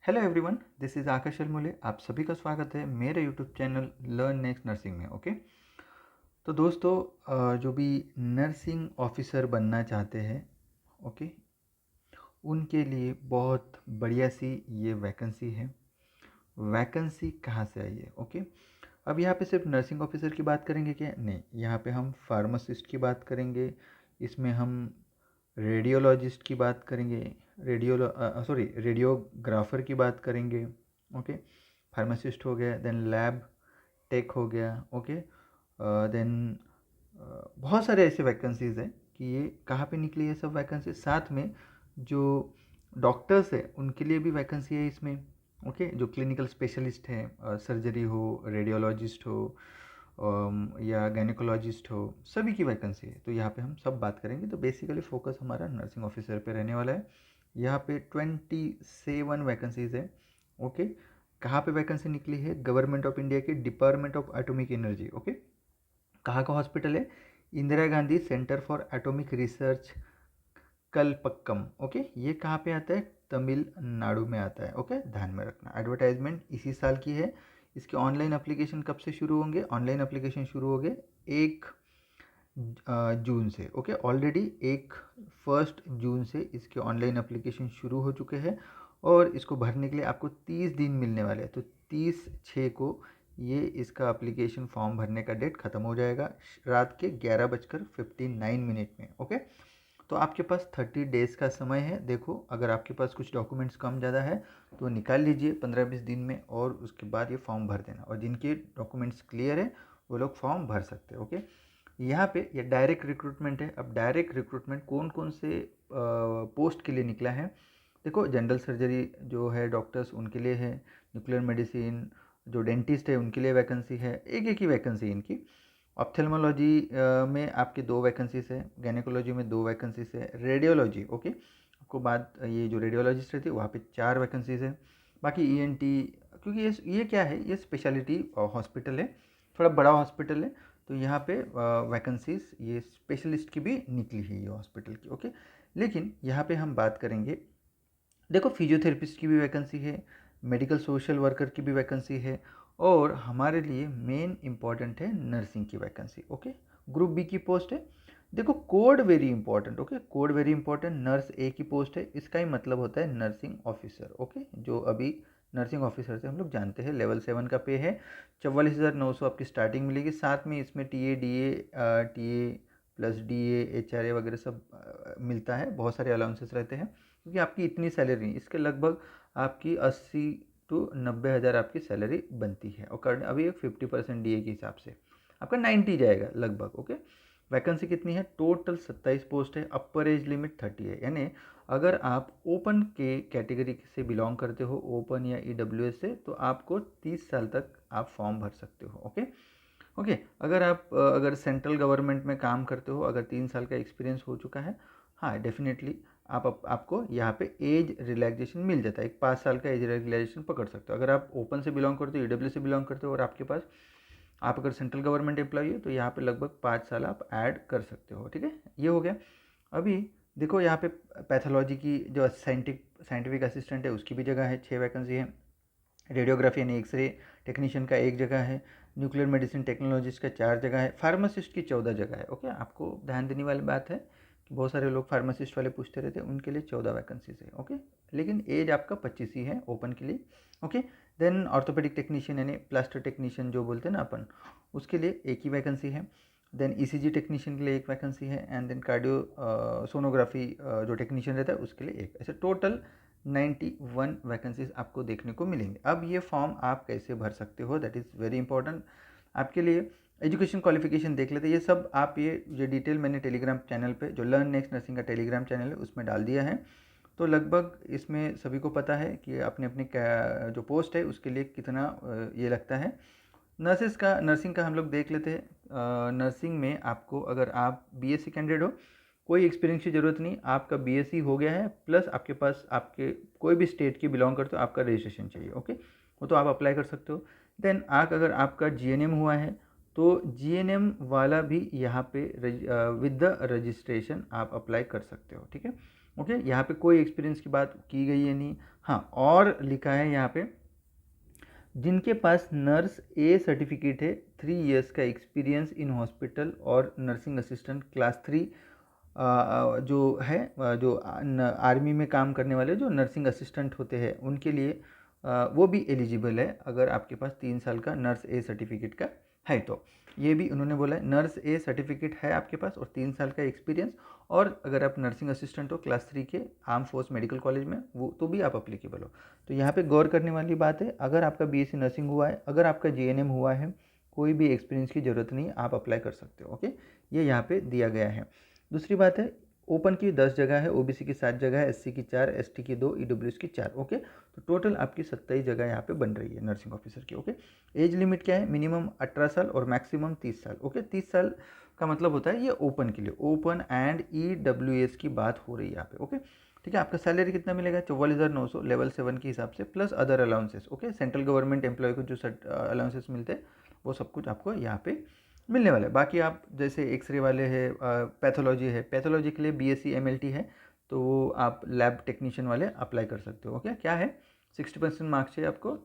Hello everyone, this is आकाश अरमोले। आप सभी का स्वागत है मेरे YouTube channel learn next nursing में। ओके, तो दोस्तों, जो भी नर्सिंग ऑफिसर बनना चाहते हैं, ओके, उनके लिए बहुत बढ़िया सी ये वैकेंसी है। वैकेंसी कहाँ से आई है? ओके, अब यहाँ पे सिर्फ नर्सिंग ऑफिसर की बात करेंगे क्या? नहीं, यहाँ पे हम फार्मासिस्ट की बात करेंगे। इसमें हम रेडियोलॉजिस्ट की बात करेंगे, रेडियोग्राफर की बात करेंगे। ओके, फार्मासिस्ट हो गया, देन लैब टेक हो गया। ओके, देन बहुत सारे ऐसे वैकेंसीज़ हैं कि ये कहाँ पे निकली है सब वैकेंसी। साथ में जो डॉक्टर्स है उनके लिए भी वैकेंसी है इसमें। ओके, जो क्लिनिकल स्पेशलिस्ट हैं, सर्जरी हो, रेडियोलॉजिस्ट हो, या गायनेकोलॉजिस्ट हो, सभी की वैकेंसी है। तो यहाँ पे हम सब बात करेंगे। तो बेसिकली फोकस हमारा नर्सिंग ऑफिसर पे रहने वाला है। यहाँ पे 27 वैकेंसीज़ है। ओके, कहाँ पे वैकेंसी निकली है? गवर्नमेंट ऑफ इंडिया के department of atomic energy. Okay, कहाँ का हॉस्पिटल है? Indira Gandhi centre for atomic research, Kalpakkam. Okay, ये कहाँ पे आता है? तमिलनाडु में आता है। ओके, ध्यान में रखना। एडवर्टाइजमेंट इसी साल की है। इसके ऑनलाइन एप्लीकेशन कब से शुरू होंगे? ऑनलाइन एप्लीकेशन शुरू हो गए 1 जून से। ओके, ऑलरेडी 1 जून से इसके ऑनलाइन एप्लीकेशन शुरू हो चुके हैं और इसको भरने के लिए आपको 30 दिन मिलने वाले हैं। तो 30/6 को ये इसका एप्लीकेशन फॉर्म भरने का डेट ख़त्म हो जाएगा, रात के 11:59 में। ओके, तो आपके पास 30 डेज़ का समय है। देखो, अगर आपके पास कुछ डॉक्यूमेंट्स कम ज़्यादा है तो निकाल लीजिए 15-20 दिन में, और उसके बाद ये फॉर्म भर देना। और जिनके डॉक्यूमेंट्स क्लियर है वो लोग फॉर्म भर सकते हैं। ओके, यहाँ पे ये डायरेक्ट रिक्रूटमेंट है। अब डायरेक्ट रिक्रूटमेंट कौन कौन से पोस्ट के लिए निकला है? देखो, जनरल सर्जरी जो है डॉक्टर्स उनके लिए है, न्यूक्लियर मेडिसिन जो डेंटिस्ट है उनके लिए वैकेंसी है, एक एक ही वैकेंसी इनकी। ऑप्थेल्मोलॉजी में आपके 2 वैकेंसीज है, गायनेकोलॉजी में 2 वैकेंसीज है, रेडियोलॉजी, ओके, आपको बात ये जो रेडियोलॉजिस्ट रहती है वहाँ पे 4 वैकेंसीज है। बाकी ईएनटी, क्योंकि ये क्या है, ये स्पेशलिटी हॉस्पिटल है, थोड़ा बड़ा हॉस्पिटल है, तो यहाँ पे वैकेंसीज ये स्पेशलिस्ट की भी निकली है ये हॉस्पिटल की। ओके, लेकिन यहाँ पे हम बात करेंगे, देखो, फिजियोथेरेपिस्ट की भी वैकेंसी है, मेडिकल सोशल वर्कर की भी वैकेंसी है, और हमारे लिए मेन इंपॉर्टेंट है नर्सिंग की वैकेंसी। ओके, ग्रुप बी की पोस्ट है। देखो, code very important. Okay, code very important. Nurse A की पोस्ट है, इसका ही मतलब होता है नर्सिंग ऑफिसर। ओके, जो अभी नर्सिंग ऑफिसर से हम लोग जानते हैं। लेवल 7 का पे है, 44,900 आपकी स्टार्टिंग मिलेगी। साथ में इसमें T A plus DA HRA वगैरह सब मिलता है। बहुत सारे अलाउंसेस रहते हैं, क्योंकि आपकी इतनी सैलरी, इसके लगभग आपकी 80 to 90 हज़ार आपकी सैलरी बनती है। और करंट अभी एक 50% DA के हिसाब से आपका 90 जाएगा लगभग। ओके, वैकेंसी कितनी है? टोटल 27 पोस्ट है। अपर एज लिमिट 30 है, यानी अगर आप ओपन के कैटेगरी से बिलोंग करते हो, ओपन या EWS से, तो आपको 30 साल तक आप फॉर्म भर सकते हो। ओके, ओके, अगर सेंट्रल गवर्नमेंट में काम करते हो, अगर 3 साल का एक्सपीरियंस हो चुका है, हाँ डेफिनेटली आपको यहाँ पे एज रिलैक्सेशन मिल जाता है। एक 5 साल का एज रिलैक्सेशन पकड़ सकते हो। अगर आप ओपन से बिलोंग करते हो, EWS से बिलोंग करते हो, और आपके पास आप अगर सेंट्रल गवर्नमेंट एम्प्लॉई हो, तो यहाँ पे लगभग 5 साल आप ऐड कर सकते हो। ठीक है, ये हो गया। अभी देखो, यहाँ पे पैथोलॉजी की जो साइंटिफिक असिस्टेंट है उसकी भी जगह है, 6 वैकेंसी है। रेडियोग्राफी यानी एक्सरे टेक्नीशियन का 1 जगह है। न्यूक्लियर मेडिसिन टेक्नोलॉजिस्ट का 4 जगह है। फार्मासिस्ट की 14 जगह है। ओके, आपको ध्यान देने वाली बात है कि बहुत सारे लोग फार्मासिस्ट वाले पूछते रहते हैं, उनके लिए 14 वैकेंसीज है। ओके, लेकिन एज आपका 25 ही है ओपन के लिए। ओके, देन ऑर्थोपेडिक टेक्नीशियन यानी प्लास्टर टेक्नीशियन जो बोलते हैं ना अपन, उसके लिए 1 ही वैकेंसी है। देन ECG टेक्नीशियन के लिए 1 वैकेंसी है। एंड देन कार्डियो सोनोग्राफी जो टेक्नीशियन रहता है उसके लिए 1। ऐसे टोटल 91 वैकेंसीज आपको देखने को मिलेंगे। अब ये फॉर्म आप कैसे भर सकते हो, दैट इज़ वेरी इंपॉर्टेंट आपके लिए। एजुकेशन क्वालिफिकेशन देख लेते हैं। ये सब आप ये डिटेल मैंने टेलीग्राम चैनल पे, जो लर्न नेक्स्ट नर्सिंग का टेलीग्राम चैनल है, उसमें डाल दिया है। तो लगभग इसमें सभी को पता है कि अपने अपने जो पोस्ट है उसके लिए कितना ये लगता है। नर्सिंग का हम लोग देख लेते हैं। नर्सिंग में आपको, अगर आप BSc कैंडिडेट हो, कोई एक्सपीरियंस की ज़रूरत नहीं, आपका BSc हो गया है, प्लस आपके पास आपके कोई भी स्टेट के बिलोंग करते हो, आपका रजिस्ट्रेशन चाहिए। ओके, वो तो आप अप्लाई कर सकते हो। देन अगर आपका GNM हुआ है, तो GNM वाला भी यहाँ पे विद द रजिस्ट्रेशन आप अप्लाई कर सकते हो। ठीक है, ओके, यहाँ पे कोई एक्सपीरियंस की बात की गई है नहीं। हाँ, और लिखा है यहाँ पे जिनके पास नर्स ए सर्टिफिकेट है, 3 इयर्स का एक्सपीरियंस इन हॉस्पिटल और नर्सिंग असिस्टेंट क्लास 3 जो है जो आर्मी में काम करने वाले जो नर्सिंग असिस्टेंट होते हैं उनके लिए वो भी एलिजिबल है, अगर आपके पास 3 साल का नर्स ए सर्टिफिकेट का है तो। ये भी उन्होंने बोला है, नर्स ए सर्टिफिकेट है आपके पास और 3 साल का एक्सपीरियंस, और अगर आप नर्सिंग असिस्टेंट हो क्लास 3 के आर्म फोर्स मेडिकल कॉलेज में, वो तो भी आप अप्लीकेबल हो। तो यहाँ पे गौर करने वाली बात है, अगर आपका बीएससी नर्सिंग हुआ है, अगर आपका जीएनएम हुआ है, कोई भी एक्सपीरियंस की ज़रूरत नहीं, आप अप्लाई कर सकते हो। ओके, ये यहाँ पे दिया गया है। दूसरी बात है, ओपन की 10 जगह है, ओबीसी की 7 जगह है, एससी की 4, एसटी की 2, ईडब्ल्यूएस की 4। ओके, तो टोटल आपकी 27 जगह यहाँ पे बन रही है नर्सिंग ऑफिसर की। ओके, एज लिमिट क्या है, मिनिमम 18 साल और मैक्सिमम 30 साल। ओके, 30 साल का मतलब होता है ये ओपन के लिए, ओपन एंड ईडब्ल्यूएस की बात हो रही है यहाँ पे। ओके, ठीक है, आपका सैलरी कितना मिलेगा, 44,900 लेवल 7 के हिसाब से, plus other allowances. Okay, central government employ को जो अलाउंसेस मिलते हैं वो सब कुछ आपको यहाँ पे मिलने वाला है। बाकी आप जैसे एक्सरे वाले हैं, पैथोलॉजी है, पैथोलॉजी के लिए बीएससी एमएलटी है, तो वो आप लैब टेक्नीशियन वाले अप्लाई कर सकते हो। ओके, क्या है 60% मार्क्स चाहिए आपको,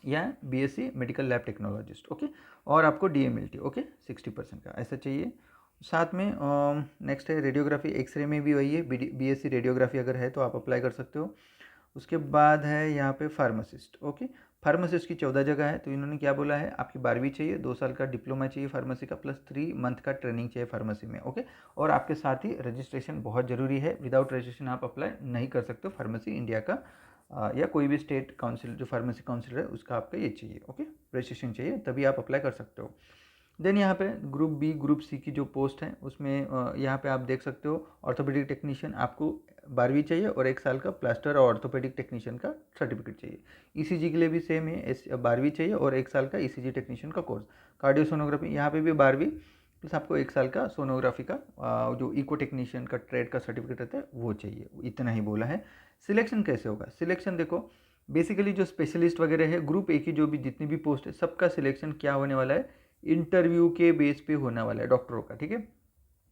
या BSc medical lab technologist. Okay, और आपको डीएमएलटी ओके 60% का ऐसा चाहिए। साथ में नेक्स्ट है रेडियोग्राफी, एक्सरे में भी वही है, बीएससी रेडियोग्राफी अगर है तो आप अप्लाई कर सकते हो। उसके बाद है यहाँ पे फार्मासिस्ट। ओके, फार्मासिस्ट की 14 जगह है, तो इन्होंने क्या बोला है, आपकी 12वीं चाहिए, 2 साल का डिप्लोमा चाहिए फार्मेसी का, प्लस 3 मंथ का ट्रेनिंग चाहिए फार्मेसी में। ओके, और आपके साथ ही रजिस्ट्रेशन बहुत ज़रूरी है, विदाउट रजिस्ट्रेशन आप अप्लाई नहीं कर सकते हो फार्मेसी इंडिया का, या कोई भी स्टेट काउंसिल जो फार्मेसी काउंसिल है उसका आपका ये चाहिए। ओके, रजिस्ट्रेशन चाहिए, तभी आप अप्लाई कर सकते हो। देन यहाँ पे ग्रुप बी ग्रुप सी की जो पोस्ट है उसमें यहाँ पे आप देख सकते हो, ऑर्थोपेडिक टेक्नीशियन आपको 12वीं चाहिए और 1 साल का प्लास्टर और ऑर्थोपेडिक टेक्नीशियन का सर्टिफिकेट चाहिए। ईसीजी के लिए भी सेम है, 12वीं चाहिए और 1 साल का ईसीजी टेक्नीशियन का कोर्स। कार्डियोसोनोग्राफी यहाँ पे भी 12वीं प्लस आपको 1 साल का सोनोग्राफी का जो इको टेक्नीशियन का ट्रेड का सर्टिफिकेट रहता है वो चाहिए, इतना ही बोला है। सिलेक्शन कैसे होगा, सिलेक्शन देखो बेसिकली जो स्पेशलिस्ट वगैरह है ग्रुप ए की जो भी जितनी भी पोस्ट है सबका सिलेक्शन क्या होने वाला है, इंटरव्यू के बेस पे होने वाला है डॉक्टरों का। ठीक है,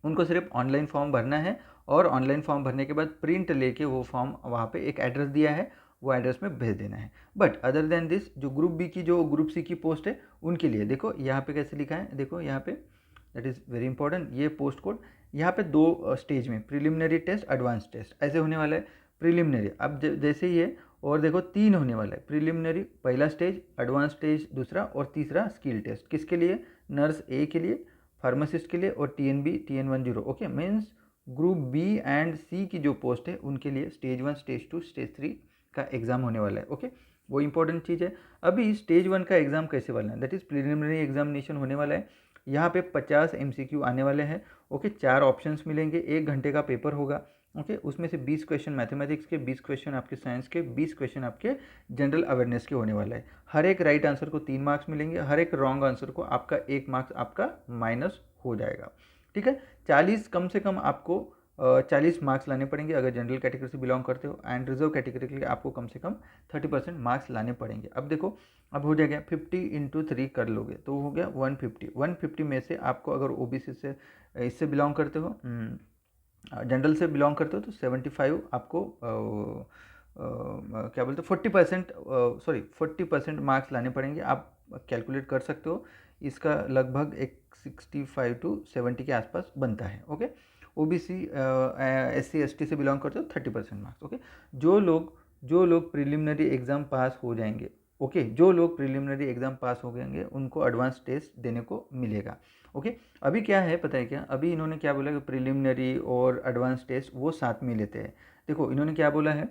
उनको सिर्फ ऑनलाइन फॉर्म भरना है और ऑनलाइन फॉर्म भरने के बाद प्रिंट लेके वो फॉर्म वहाँ पे एक एड्रेस दिया है, वो एड्रेस में भेज देना है। बट अदर देन दिस जो ग्रुप बी की जो ग्रुप सी की पोस्ट है उनके लिए देखो यहाँ पे कैसे लिखा है, देखो यहाँ पे दैट इज़ वेरी इंपॉर्टेंट, ये पोस्ट कोड यहाँ पे 2 स्टेज में प्रिलिमिनरी टेस्ट एडवांस टेस्ट ऐसे होने वाला है। प्रिलिमिनरी अब जैसे ही है, और देखो 3 होने वाला है, प्रिलिमिनरी पहला स्टेज, एडवांस स्टेज दूसरा, और तीसरा स्किल टेस्ट किसके लिए, नर्स ए के लिए, फार्मासिस्ट के लिए, और TNB TN10। Okay, means group B and C की जो पोस्ट है उनके लिए स्टेज 1 स्टेज 2 स्टेज 3 का एग्ज़ाम होने वाला है। ओके, वो इंपॉर्टेंट चीज़ है। अभी स्टेज 1 का एग्ज़ाम कैसे वाला है, दैट इज़ प्रिलिमिनरी एग्जामिनेशन होने वाला है। यहाँ पे 50 MCQ आने वाले हैं। ओके, 4 ऑप्शंस मिलेंगे, 1 घंटे का पेपर होगा। ओके, उसमें से 20 क्वेश्चन मैथमेटिक्स के, 20 क्वेश्चन आपके साइंस के, 20 क्वेश्चन आपके जनरल अवेयरनेस के होने वाला है। हर एक राइट आंसर को 3 मार्क्स मिलेंगे, हर एक रॉन्ग आंसर को आपका 1 मार्क्स आपका माइनस हो जाएगा। ठीक है, 40 कम से कम आपको 40 मार्क्स लाने पड़ेंगे अगर जनरल कैटेगरी से बिलोंग करते हो, एंड रिजर्व कैटेगरी के लिए आपको कम से कम 30% मार्क्स लाने पड़ेंगे। अब देखो अब हो जाएगा 50 × 3 कर लोगे तो हो गया 150। 150 में से आपको अगर ओबीसी से इससे बिलोंग करते हो, जनरल से बिलोंग करते हो तो 75 आपको क्या बोलते हो 40% 40% मार्क्स लाने पड़ेंगे। आप कैलकुलेट कर सकते हो, इसका लगभग एक 65 to 70 के आसपास बनता है। ओके, ओबीसी SC ST से बिलोंग करते हो 30% मार्क्स। ओके, जो लोग प्रिलिमिनरी एग्ज़ाम पास हो जाएंगे, ओके जो लोग प्रिलिमिनरी एग्ज़ाम पास हो जाएंगे उनको एडवांस टेस्ट देने को मिलेगा। ओके, अभी क्या है पता है क्या, अभी इन्होंने क्या बोला कि प्रिलिमिनरी और एडवांस टेस्ट वो साथ में लेते हैं। देखो इन्होंने क्या बोला है,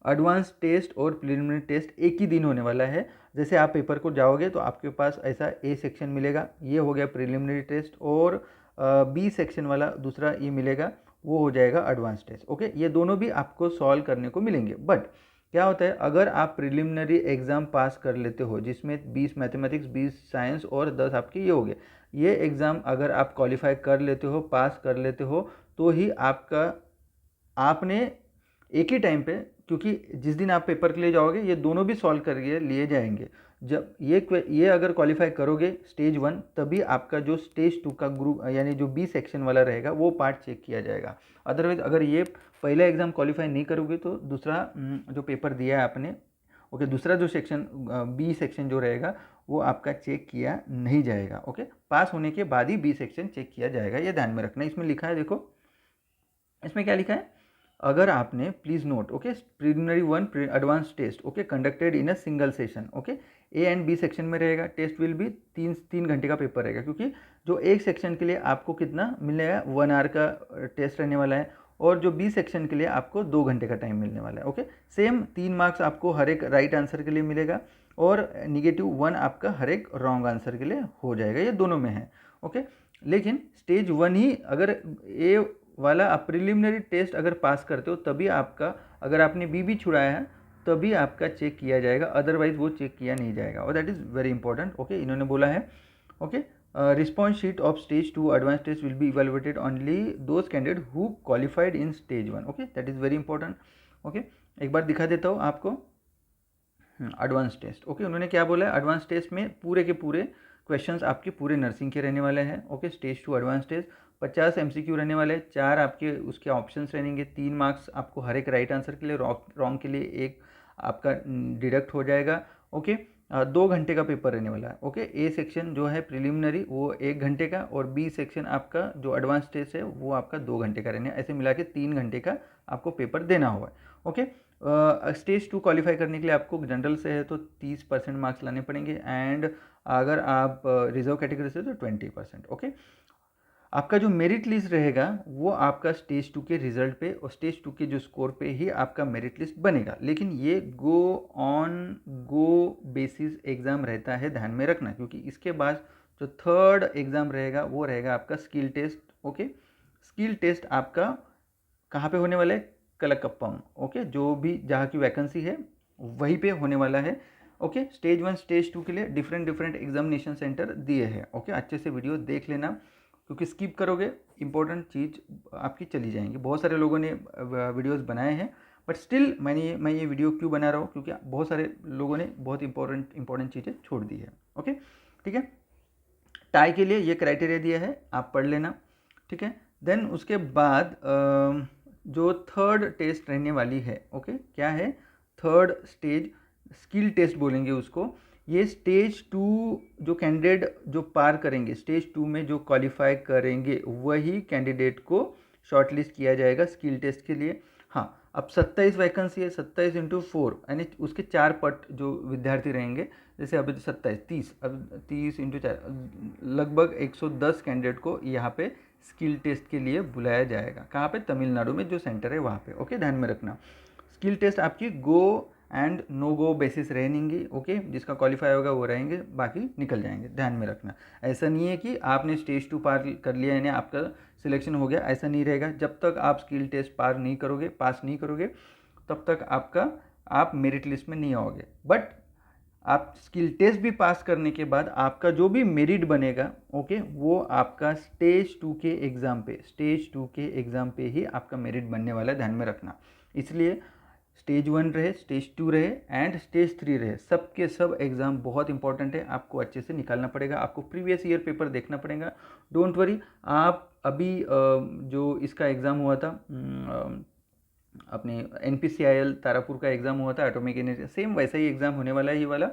एडवांस टेस्ट और प्रिलिमिनरी टेस्ट एक ही दिन होने वाला है। जैसे आप पेपर को जाओगे तो आपके पास ऐसा ए सेक्शन मिलेगा, ये हो गया प्रिलिमिनरी टेस्ट, और बी सेक्शन वाला दूसरा ये मिलेगा, वो हो जाएगा एडवांस टेस्ट। ओके, ये दोनों भी आपको सॉल्व करने को मिलेंगे। बट क्या होता है, अगर आप प्रिलिमिनरी एग्ज़ाम पास कर लेते हो जिसमें 20 मैथमेटिक्स 20 साइंस और 10 आपके ये हो गए, ये एग्ज़ाम अगर आप क्वालिफाई कर लेते हो पास कर लेते हो तो ही आपने एक ही टाइम पे, क्योंकि जिस दिन आप पेपर के लिए जाओगे ये दोनों भी सॉल्व कर लिए जाएंगे। जब ये अगर क्वालिफाई करोगे स्टेज 1 तभी आपका जो स्टेज 2 का ग्रुप यानी जो बी सेक्शन वाला रहेगा वो पार्ट चेक किया जाएगा। अदरवाइज अगर ये पहला एग्ज़ाम क्वालिफाई नहीं करोगे तो दूसरा जो पेपर दिया है आपने, ओके, दूसरा जो सेक्शन बी सेक्शन जो रहेगा वो आपका चेक किया नहीं जाएगा। ओके, पास होने के बाद ही बी सेक्शन चेक किया जाएगा, ये ध्यान में रखना। इसमें लिखा है, देखो इसमें क्या लिखा है, अगर आपने, please note, okay, preliminary 1 advance test, okay, conducted in a single session, okay, A and B section में रहेगा। टेस्ट विल बी 3 घंटे का पेपर रहेगा, क्योंकि जो एक सेक्शन के लिए आपको कितना मिलेगा, 1 आवर का टेस्ट रहने वाला है, और जो बी सेक्शन के लिए आपको 2 घंटे का टाइम मिलने वाला है। ओके, सेम 3 मार्क्स आपको हर एक राइट आंसर के लिए मिलेगा, और -1 आपका हर एक रॉन्ग आंसर के लिए हो जाएगा, ये दोनों में है। ओके, लेकिन स्टेज 1 ही, अगर ए वाला आप प्रिलिमिनरी टेस्ट अगर पास करते हो तभी आपका, अगर आपने बी भी छुड़ाया है तभी आपका चेक किया जाएगा, अदरवाइज वो चेक किया नहीं जाएगा, और that is very important. Okay, इन्होंने बोला है, okay, response sheet of stage 2 advance test will be evaluated only those candidate who qualified in stage 1। Okay, that is very important. Okay, एक बार दिखा देता हूँ आपको एडवांस टेस्ट। ओके, उन्होंने क्या बोला है, एडवांस टेस्ट में पूरे के पूरे क्वेश्चंस आपके पूरे नर्सिंग के रहने वाले हैं। Okay, stage 2 advance test 50 MCQ रहने वाले हैं, 4 आपके उसके ऑप्शंस रहेंगे, 3 मार्क्स आपको हर एक राइट आंसर के लिए, रॉन्ग के लिए 1 आपका डिडक्ट हो जाएगा। ओके, 2 घंटे का पेपर रहने वाला है। ओके, ए सेक्शन जो है प्रिलिमिनरी वो 1 घंटे का, और बी सेक्शन आपका जो एडवांस टेस्ट है वो आपका 2 घंटे का रहने, ऐसे मिला के 3 घंटे का आपको पेपर देना हुआ है। ओके, स्टेज 2 क्वालिफाई करने के लिए आपको जनरल से है तो 30% मार्क्स लाने पड़ेंगे, एंड अगर आप रिजर्व कैटेगरी से तो 20%। ओके, आपका जो मेरिट लिस्ट रहेगा वो आपका स्टेज 2 के रिजल्ट पे और स्टेज 2 के जो स्कोर पे ही आपका मेरिट लिस्ट बनेगा, लेकिन ये गो बेसिस एग्ज़ाम रहता है, ध्यान में रखना, क्योंकि इसके बाद जो थर्ड एग्ज़ाम रहेगा वो रहेगा आपका skill test. Okay, skill test आपका कहाँ पे होने वाला है, कलकप्पम। ओके, जो भी जहाँ की वैकेंसी है वहीं पे होने वाला है। ओके, स्टेज 1 स्टेज 2 के लिए डिफरेंट एग्जामिनेशन सेंटर दिए हैं। ओके, अच्छे से वीडियो देख लेना, क्योंकि स्किप करोगे इंपॉर्टेंट चीज़ आपकी चली जाएंगी। बहुत सारे लोगों ने वीडियोस बनाए हैं, बट स्टिल मैं ये वीडियो क्यों बना रहा हूँ, क्योंकि बहुत सारे लोगों ने बहुत इंपॉर्टेंट चीज़ें छोड़ दी है। ओके, ठीक है, टाई के लिए ये क्राइटेरिया दिया है, आप पढ़ लेना। ठीक है, देन उसके बाद जो थर्ड टेस्ट रहने वाली है, ओके, क्या है, थर्ड स्टेज स्किल टेस्ट बोलेंगे उसको। ये स्टेज 2 जो कैंडिडेट जो पार करेंगे, स्टेज 2 में जो क्वालिफाई करेंगे वही कैंडिडेट को शॉर्टलिस्ट किया जाएगा स्किल टेस्ट के लिए। हाँ, अब 27 वैकेंसी है, 27 × 4 यानी उसके 4 पट जो विद्यार्थी रहेंगे, जैसे अभी 27 30, अब 30 × 4 लगभग 110 कैंडिडेट को यहाँ पे स्किल टेस्ट के लिए बुलाया जाएगा। कहाँ पे, तमिलनाडु में जो सेंटर है वहाँ पे। ओके, ध्यान में रखना, स्किल टेस्ट आपकी go and no go basis रहेंगी। ओके, जिसका क्वालिफाई होगा वो रहेंगे, बाकी निकल जाएंगे, ध्यान में रखना। ऐसा नहीं है कि आपने स्टेज 2 पार कर लिया यानी आपका सिलेक्शन हो गया, ऐसा नहीं रहेगा। जब तक आप स्किल टेस्ट पास नहीं करोगे तब तक आप मेरिट लिस्ट में नहीं आओगे। बट आप स्किल टेस्ट भी पास करने के बाद आपका जो भी मेरिट बनेगा, ओके, वो आपका स्टेज 2 के एग्ज़ाम पे ही आपका मेरिट बनने वाला है, ध्यान में रखना। इसलिए स्टेज 1 रहे, स्टेज 2 रहे एंड स्टेज 3 रहे, सब के सब एग्ज़ाम बहुत इंपॉर्टेंट है, आपको अच्छे से निकालना पड़ेगा, आपको प्रीवियस ईयर पेपर देखना पड़ेगा। डोंट वरी, आप अभी जो इसका एग्ज़ाम हुआ था, अपने NPCIL तारापुर का एग्ज़ाम हुआ था एटॉमिक एनर्जी, सेम वैसा ही एग्ज़ाम होने वाला है ये वाला।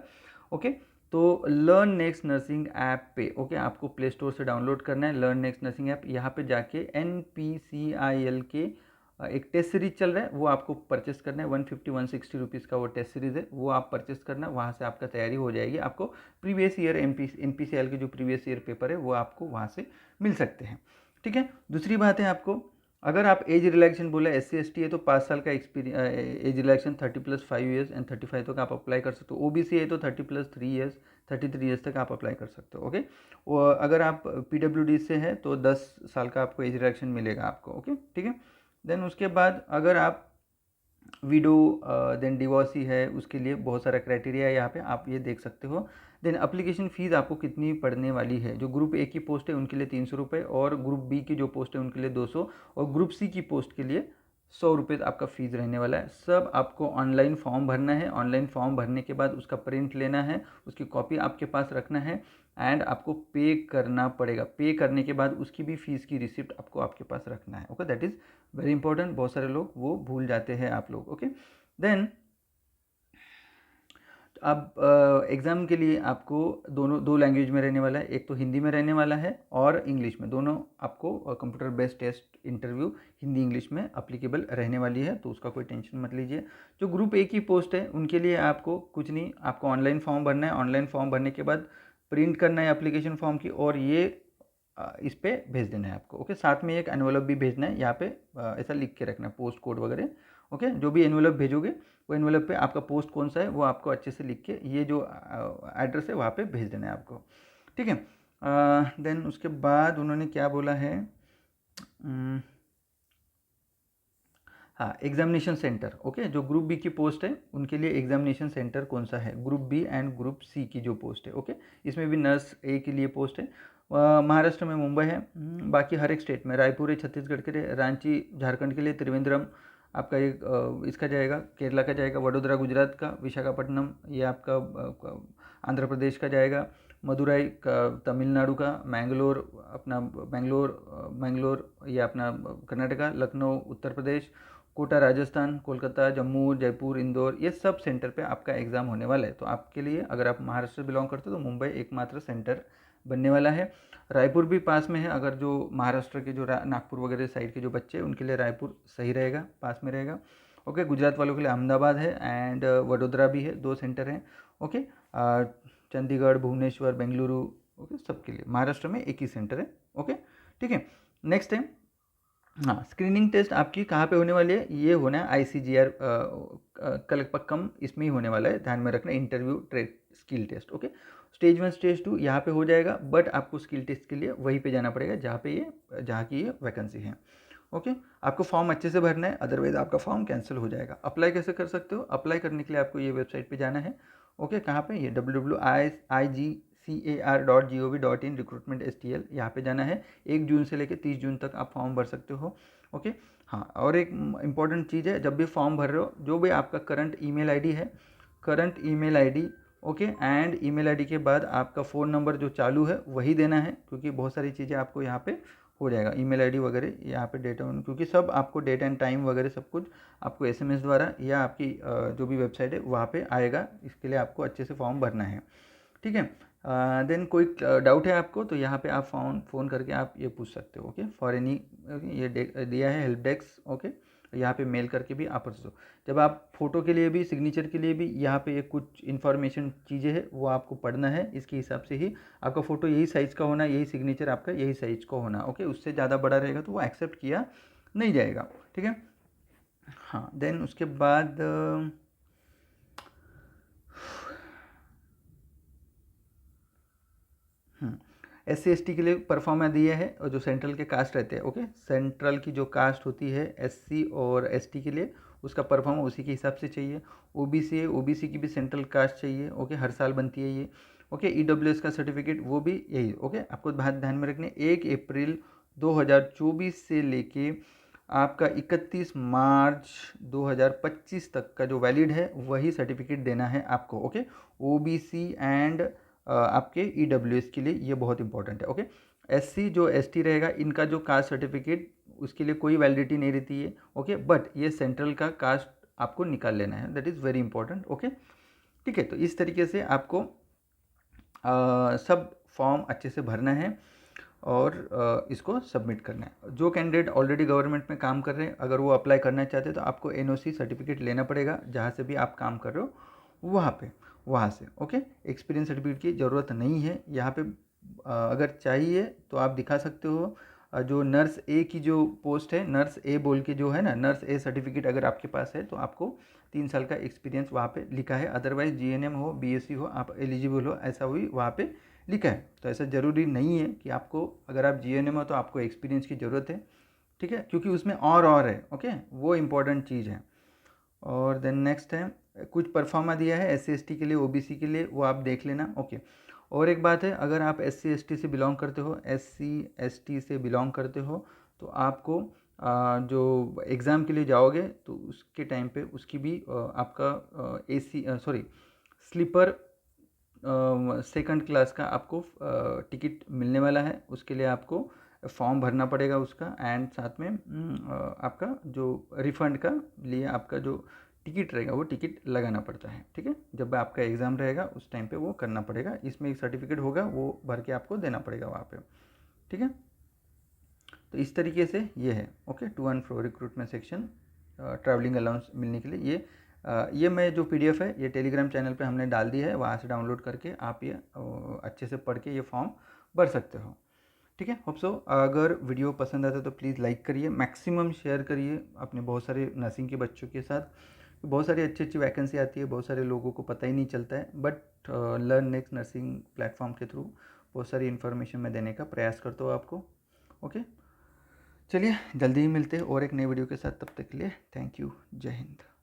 ओके, तो लर्न नेक्स्ट नर्सिंग ऐप पे, ओके, आपको प्ले स्टोर से डाउनलोड करना है लर्न नेक्स्ट नर्सिंग ऐप। यहाँ पे जाके NPCIL के एक टेस्ट सीरीज चल रहा है, वो आपको परचेस करना है, 150-160 रुपीज़ का वो टेस्ट सीरीज़ है, वो आप परचेस करना, वहाँ से आपका तैयारी हो जाएगी। आपको प्रीवियस ईयर NPCIL के जो प्रीवियस ईयर पेपर है वो आपको वहाँ से मिल सकते हैं। ठीक है, दूसरी बात है, आपको अगर आप एज रिलैक्सेशन बोला SC/ST है तो 5 साल का experience, age relaxation 30 + 5 years and 35 तक आप अप्लाई कर सकते हो। OBC है तो 30 + 3 ईयर्स 33 ईयर्स तक आप अप्लाई कर सकते हो। ओके, और अगर आप PWD से है तो 10 साल का आपको एज रिलैक्सेशन मिलेगा आपको। ओके, ठीक है, देन उसके बाद अगर आप विडो देन डिवोर्सी है, उसके लिए बहुत सारा क्राइटेरिया है, यहाँ पे आप ये देख सकते हो। देन अप्लीकेशन फ़ीस आपको कितनी पड़ने वाली है, जो ग्रुप A की पोस्ट है उनके लिए 300 रुपये, और ग्रुप B की जो पोस्ट है उनके लिए 200, और ग्रुप C की पोस्ट के लिए ₹100 आपका फ़ीस रहने वाला है। सब आपको ऑनलाइन फॉर्म भरना है, ऑनलाइन फॉर्म भरने के बाद उसका प्रिंट लेना है, उसकी कॉपी आपके पास रखना है एंड आपको पे करना पड़ेगा। पे करने के बाद उसकी भी फ़ीस की रिसिप्ट आपको आपके पास रखना है। Okay, that is very important. बहुत सारे लोग वो भूल जाते हैं आप लोग। ओके, देन अब एग्ज़ाम के लिए आपको दोनों 2 लैंग्वेज में रहने वाला है, एक तो हिंदी में रहने वाला है और इंग्लिश में। दोनों आपको computer based test interview Hindi English में अप्लीकेबल रहने वाली है, तो उसका कोई टेंशन मत लीजिए। जो ग्रुप ए की पोस्ट है उनके लिए आपको कुछ नहीं, आपको ऑनलाइन फॉर्म भरना है। ऑनलाइन फॉर्म भरने के बाद प्रिंट करना है एप्लीकेशन फॉर्म की और ये इस पर भेज देना है आपको। ओके, साथ में एक एनवलप भी भेजना है, यहाँ पे ऐसा लिख के रखना है पोस्ट कोड वगैरह। ओके, जो भी एनवलप भेजोगे वो एनवलप पे आपका पोस्ट कौन सा है वो आपको अच्छे से लिख के ये जो एड्रेस है वहाँ पे भेज देना है आपको। ठीक है, देन उसके बाद उन्होंने क्या बोला है, हाँ, एग्जामिनेशन सेंटर। ओके, जो ग्रुप बी की पोस्ट है उनके लिए एग्जामिनेशन सेंटर कौन सा है, group B and group C की जो पोस्ट है। ओके, इसमें भी नर्स ए के लिए पोस्ट है। महाराष्ट्र में मुंबई है, बाकी हर एक स्टेट में, रायपुर है छत्तीसगढ़ के लिए, रांची झारखंड के लिए, त्रिवेंद्रम आपका एक इसका जाएगा, केरला का जाएगा, वडोदरा गुजरात का, विशाखापट्टनम ये आपका आंध्र प्रदेश का जाएगा, मदुराई का तमिलनाडु का, मैंगलोर अपना मैंगलोर ये अपना कर्नाटका, लखनऊ उत्तर प्रदेश, कोटा राजस्थान, कोलकाता, जम्मू, जयपुर, इंदौर, ये सब सेंटर पे आपका एग्ज़ाम होने वाला है। तो आपके लिए अगर आप महाराष्ट्र बिलोंग करते हो तो मुंबई एकमात्र सेंटर बनने वाला है। रायपुर भी पास में है, अगर जो महाराष्ट्र के जो नागपुर वगैरह साइड के जो बच्चे हैं उनके लिए रायपुर सही रहेगा, पास में रहेगा। ओके, गुजरात वालों के लिए अहमदाबाद है एंड वडोदरा भी है, 2 सेंटर हैं। ओके, चंडीगढ़, भुवनेश्वर, बेंगलुरु, ओके, सबके लिए। महाराष्ट्र में एक ही सेंटर है। ओके, ठीक है, नेक्स्ट है, हाँ, स्क्रीनिंग टेस्ट आपकी कहाँ पे होने वाली है, ये होना है ICGR कलपक्कम, इसमें ही होने वाला है, ध्यान में रखना। Interview skill test. Okay, stage 1 stage 2 यहाँ पे हो जाएगा, बट आपको स्किल टेस्ट के लिए वहीं पे जाना पड़ेगा जहाँ की ये वैकेंसी है। ओके, आपको फॉर्म अच्छे से भरना है, अदरवाइज आपका फॉर्म कैंसिल हो जाएगा। अप्लाई कैसे कर सकते हो, अप्लाई करने के लिए आपको ये वेबसाइट पे जाना है। ओके, कहाँ पे, ये www.igcar.gov.in रिक्रूटमेंट STL, यहाँ पे जाना है। 1 जून से लेकर 30 जून तक आप फॉर्म भर सकते हो। ओके, हाँ, और एक इम्पॉर्टेंट चीज़ है, जब भी फॉर्म भर रहे हो, जो भी आपका करंट ईमेल आईडी है, current email ID, okay, and email ID के बाद आपका फ़ोन नंबर जो चालू है वही देना है, क्योंकि बहुत सारी चीज़ें आपको यहाँ पे हो जाएगा। ईमेल आईडी वगैरह यहाँ पे डेटा, क्योंकि सब आपको डेट एंड टाइम वगैरह सब कुछ आपको SMS द्वारा या आपकी जो भी वेबसाइट है वहाँ पे आएगा। इसके लिए आपको अच्छे से फॉर्म भरना है। ठीक है, देन कोई डाउट है आपको तो यहाँ पे आप फ़ोन करके आप ये पूछ सकते हो। ओके, फॉर एनी, ये दिया है हेल्प डेस्क। ओके, यहाँ पे मेल करके भी आप पूछ सकते हो। जब आप फ़ोटो के लिए भी, सिग्नेचर के लिए भी, यहाँ पे कुछ इन्फॉर्मेशन चीज़ें हैं वो आपको पढ़ना है। इसके हिसाब से ही आपका फ़ोटो यही साइज़ का होना, यही सिग्नेचर आपका यही साइज़ का होना। ओके, उससे ज़्यादा बड़ा रहेगा तो वो एक्सेप्ट किया नहीं जाएगा। ठीक है, हाँ, देन उसके बाद SC ST के लिए परफॉर्मा दिए है, और जो सेंट्रल के कास्ट रहते हैं। ओके, सेंट्रल की जो कास्ट होती है SC और ST के लिए, उसका परफॉर्मा उसी के हिसाब से चाहिए। OBC है, OBC की भी सेंट्रल कास्ट चाहिए। ओके, हर साल बनती है ये। ओके, EWS का सर्टिफिकेट वो भी यही। ओके, आपको ध्यान में रखने, 1 अप्रैल 2024 से लेके आपका 31 मार्च 2025 तक का जो वैलिड है वही सर्टिफिकेट देना है आपको। ओके, OBC एंड आपके EWS के लिए ये बहुत इंपॉर्टेंट है। ओके, SC जो ST रहेगा, इनका जो कास्ट सर्टिफिकेट उसके लिए कोई वैलिडिटी नहीं रहती है। ओके, बट ये सेंट्रल का कास्ट आपको निकाल लेना है, that is very important. Okay, ठीक है, तो इस तरीके से आपको सब फॉर्म अच्छे से भरना है और इसको सबमिट करना है। जो कैंडिडेट ऑलरेडी गवर्नमेंट में काम कर रहे हैं, अगर वो अप्लाई करना चाहते हैं तो आपको NOC सर्टिफिकेट लेना पड़ेगा, जहाँ से भी आप काम कर रहे हो वहाँ से। ओके, एक्सपीरियंस सर्टिफिकेट की ज़रूरत नहीं है यहाँ पे। अगर चाहिए तो आप दिखा सकते हो। जो नर्स ए की जो पोस्ट है, नर्स ए बोल के जो है ना, नर्स ए सर्टिफिकेट अगर आपके पास है तो आपको 3 साल का एक्सपीरियंस वहाँ पे लिखा है। अदरवाइज GNM हो, BSc हो, आप एलिजिबल हो, ऐसा हुई वहाँ पे लिखा है। तो ऐसा ज़रूरी नहीं है कि आपको, अगर आप GNM हो तो आपको एक्सपीरियंस की ज़रूरत है। ठीक है, क्योंकि उसमें और है। ओके, वो इम्पॉर्टेंट चीज़ है। और देन नेक्स्ट है, कुछ परफॉर्मा दिया है SC ST के लिए, OBC के लिए, वो आप देख लेना। ओके, और एक बात है, अगर आप SC ST से बिलोंग करते हो, SC ST से बिलोंग करते हो तो आपको जो एग्ज़ाम के लिए जाओगे तो उसके टाइम पे उसकी भी आपका AC sorry sleeper second class का आपको टिकट मिलने वाला है। उसके लिए आपको फॉर्म भरना पड़ेगा उसका, एंड साथ में आपका जो रिफ़ंड का लिए आपका जो टिकट रहेगा वो टिकट लगाना पड़ता है। ठीक है, जब आपका एग्ज़ाम रहेगा उस टाइम पे वो करना पड़ेगा। इसमें एक सर्टिफिकेट होगा, वो भर के आपको देना पड़ेगा वहाँ पे। ठीक है, तो इस तरीके से ये है। Okay, to and fro recruitment section travelling allowance मिलने के लिए ये मैं जो PDF है ये टेलीग्राम चैनल पे हमने डाल दी है, वहाँ से डाउनलोड करके आप ये अच्छे से पढ़ के ये फॉर्म भर सकते हो। ठीक है, होप सो अगर वीडियो पसंद आता है तो प्लीज़ लाइक करिए, मैक्सिमम शेयर करिए अपने बहुत सारे नर्सिंग के बच्चों के साथ। बहुत सारी अच्छी अच्छी वैकेंसी आती है, बहुत सारे लोगों को पता ही नहीं चलता है, but learn next nursing platform के थ्रू बहुत सारी इन्फॉर्मेशन मैं देने का प्रयास करता हूँ आपको। ओके, चलिए जल्दी ही मिलते हैं और एक नई वीडियो के साथ। तब तक के लिए थैंक यू, जय हिंद।